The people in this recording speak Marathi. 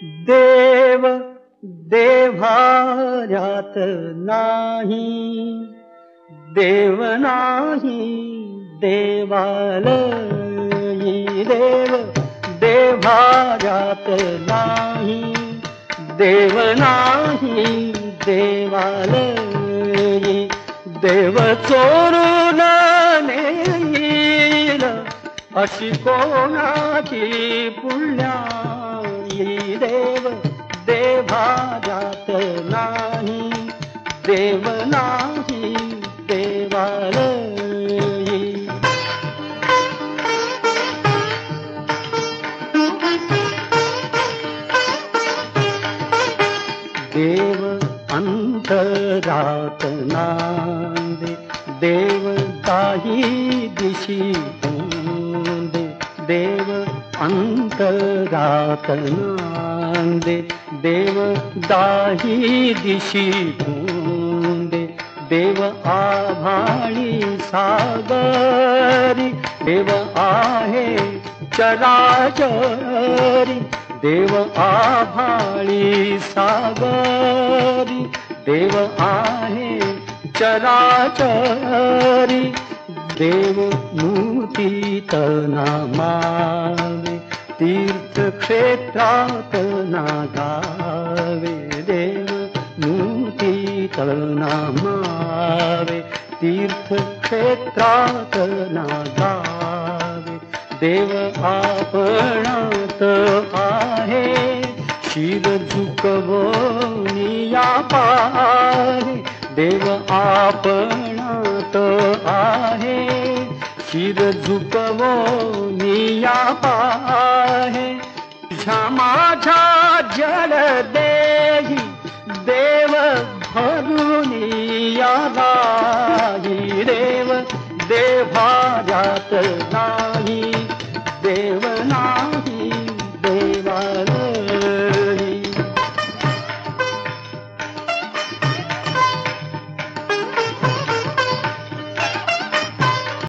देव देव्हाऱ्यात नाही, देव नाही देवालयी. देव देव्हाऱ्यात नाही, देव नाही देवालयी. देव चोरून नेईल अशी कोणाची पुण्याई. देव देव्हाऱ्यात नाही, देव नाही देवालयी. देव अंतरात नांदे, देव काही दिशी तोंडे. देव अंतरात नांदे, देव दाही दिशी तोंडे. देव आभाळी सागरी, देव आहे चराचरी. देव आभाळी सागरी, देव आहे चराचरी. देव मूर्तीत नामावे, तीर्थक्षेत्रात नागावे. देव मूर्तीत नामावे, तीर्थक्षेत्रात नागावे. देव आपणात आहे, शिर झुकवून या पाहे. देव आपणात आहे, शिर झुकवून या पाहे. तुझ्या माझ्या जलदेही देव भरून या नाही. देव देव्हाऱ्यात नाही, देव नाही